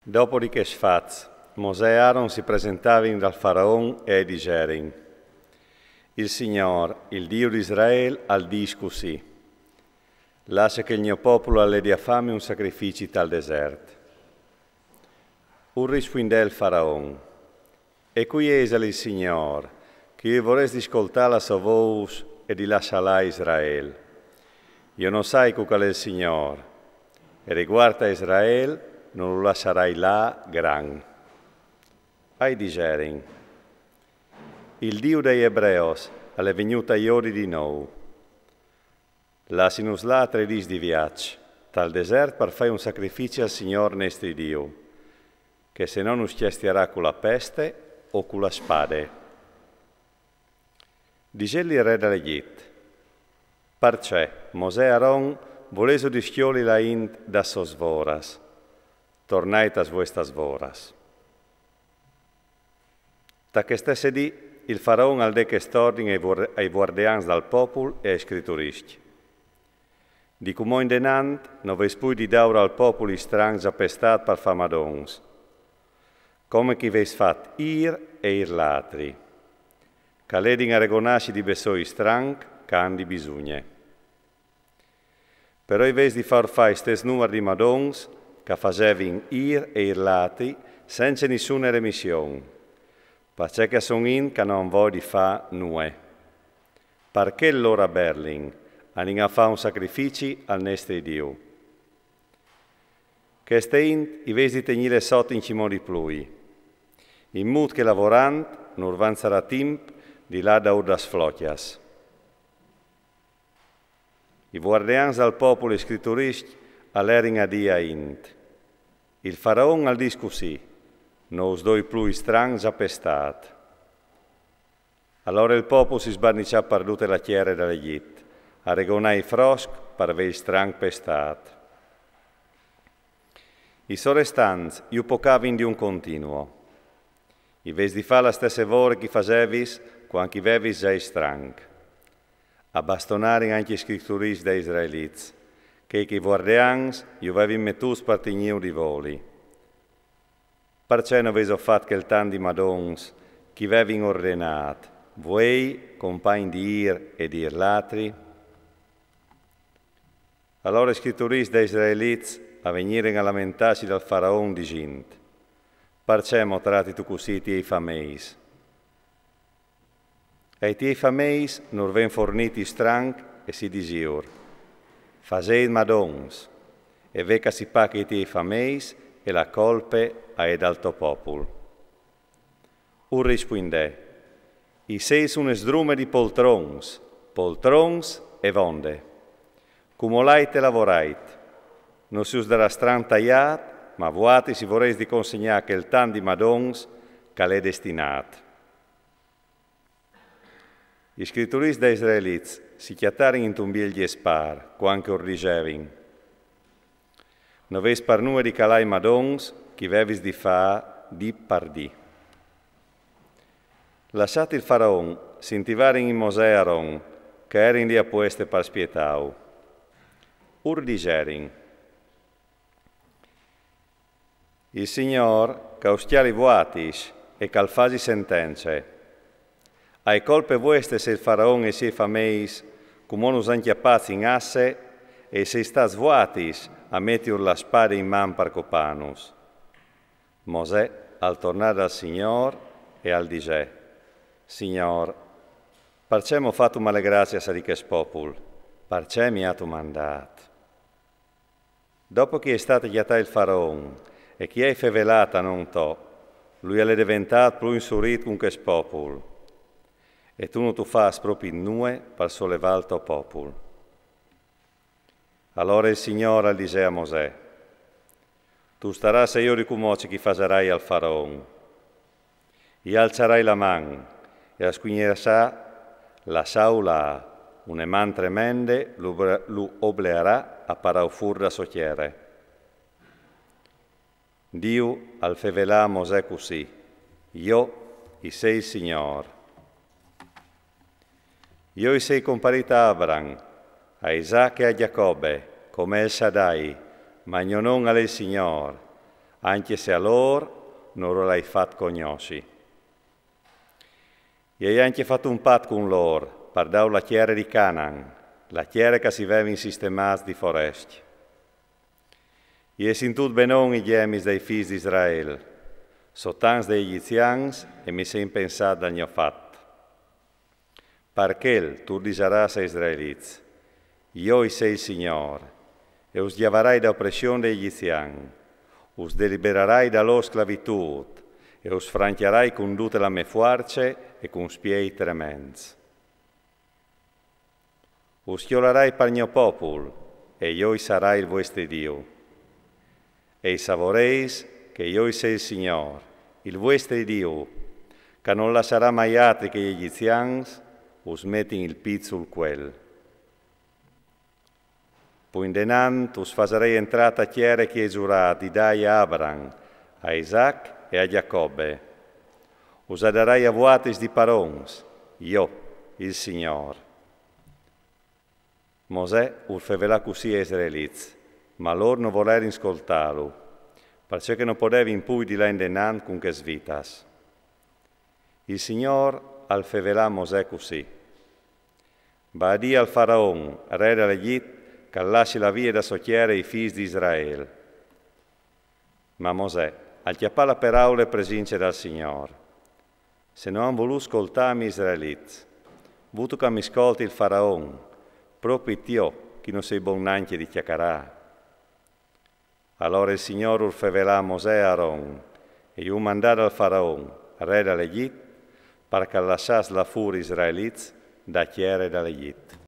Dopodiché sfaz, Mosè e Aaron si presentavano dal Faraon e dicerin: Il Signor, il Dio di Israele, al dice così: lascia che il mio popolo alledi a fame un sacrificio tal deserto. Un rispondè il Faraon: E qui è il Signor, che io vorresti ascoltare la sua voce e di lasciarla a Israele. Io non sai qual è il Signor, e riguardo a Israele non lo lascerai là gran. Ai dicerin: il Dio dei Ebreos è venuto a iori di nou. Lassinus là 3 dis di viaggio, tal deserto per fare un sacrificio al Signor nostro Dio, che se non us chiestierà con la peste o con la spade. Dicelli il re dell'Egitto: perché Mosè e Aaron voleso di schioli la int da sos voras, tornait as vuestras voras. Da che stesse dì, il Faraon al de che stordin ai guardians dal popolo e ai scritturisti. Di come in denant, non ves poi di daura al popolo i strangs appestat per famadons, come chi ves fat ir e ir latri, che ledin a regonasci di besoi strang, can di bisugne. Però i ves di far fai stes numeri di madons, che facevin ir e ir latri, senza nessuna remissione, perché che son in che non voglio fa nue. Perché l'ora Berlin anin a fa un sacrificio al nostro Dio. Che ste in i vesi tenire sotto in cimo di plui, in modo che lavorant non avanzerà tempo di là da urdas flocchias. I guardians al popolo e scritturisti all'erin a dia int. Il Faraon al dis così: non us doi plui strangs appestat. Allora il popolo si sbarniccià perdute la chiera dall'Egitto, a regonai frosc per vei strang pestat. I sorestanz iu pocavin di un continuo. I ves di fa la stesse vore che facevis quando chi vevis già strang. A bastonarin anche i scritturis da Israeliz, che i guardians iu vevin mettus per tigniu di voli. Perché non veso fat che il tan di madons, chi vevin ordinat, voi, compagni di ir e di ir latri? Allora i scritturis da Israeliz a venire a lamentarsi dal Faraon dicint: perché mostrati tu così tiei fameis? E i tiei fameis non ven forniti strang e si disiur: faseid madons, e veca si paca i tiei fameis e la colpe a dal tuo popolo. Un rispondè: i sei sono sdrume di poltrons e vonde. Cumolait e lavorait. Non si usderà stran tagliat, ma vuati si vorrei di consegnare che il tan di madons che l'è destinat. Gli scritturis da Israeliz si chiatarin in tumbiel gli spar, quanche ordicevin. Non ves par nue di calai madons, chi vevis di fa di par di. Lasciate il Faraon, si intivarin in Mosè e Aaron, che erin lì apposte per spietau. Ur dicerin: il Signor, che austiali vuatis e calfasi sentenze, ai colpe vueste se il Faraon e si fameis, come nos anchiappazzi in asse, e se sta vuatis a mettiur la spada in man per copanus. Mosè, al tornare al Signor, e al dice: Signor, perché m'ho fatto male grazia a riches popul, perché mi ha tu mandato. Dopo che è stato chiatato il Faraon e chi è fevelata non to, lui è diventato più insurit con che popul, e tu non tu fas proprio nue per sollevare il tuo popolo. Allora il Signore dice a Mosè: tu starai se io ricumoci chi facerai al Faraon. E alzerai la man e asquignerà la saula, un man tremende lo oblerà a parau fur da socchiere. Dio al fevelà a Mosè così: io i sei il Signore. Io i sei comparita a Abram, a Isacco e a Giacobbe, come El Shaddai, ma io non al Signore, anche se a loro non lo l'hai fatto conosci. E hai anche fatto un patto con loro, per dare la chiara di Canaan, la chiara che si vede in sistemati di foreste. E sin tutto benon i gemis dei figli di Israele, soltanto degli egiziani e mi sei pensato da mio fatto. Perché tu disaras a Israeliti, io sei il Signore, e us chiaverai da oppressione degli egiziani, us delibererai da loro sclavitù, e us franchiarai con tutte le mie forze e con spiei tremendi. Us chiolerai per il mio popolo, e io sarai il vostro Dio. E savoreis che io sei il Signore, il vostro Dio, che non lascerà mai altri che gli egiziani us metti il pizzo sul quel. Poi in denant us farei entrata a chiere che giurato di dai a Abraham, a Isaac e a Giacobbe. Us darai a vuatis di parons, io, il Signore. Mosè urfevelà così a Israeliti, ma loro non volerono ascoltarlo, perché non poteva impui di là in denant con che svitas. Il Signore alfevelà a Mosè così. Va a dire al Faraon, re dell'Egitto, che lasci la via da socchiere i figli di Israele. Ma Mosè, al chiappare per aule presince dal Signore, se non han voluto ascoltarmi Israeliti, vuto che mi ascolti il Faraon, proprio Dio, che non sei buon anche di chiacchierare. Allora il Signore urfevelà a Mosè e Aaron, e io mandato al Faraon, re dell'Egitto, perché lasciasse la furia israelita da chiere dall'Egitto.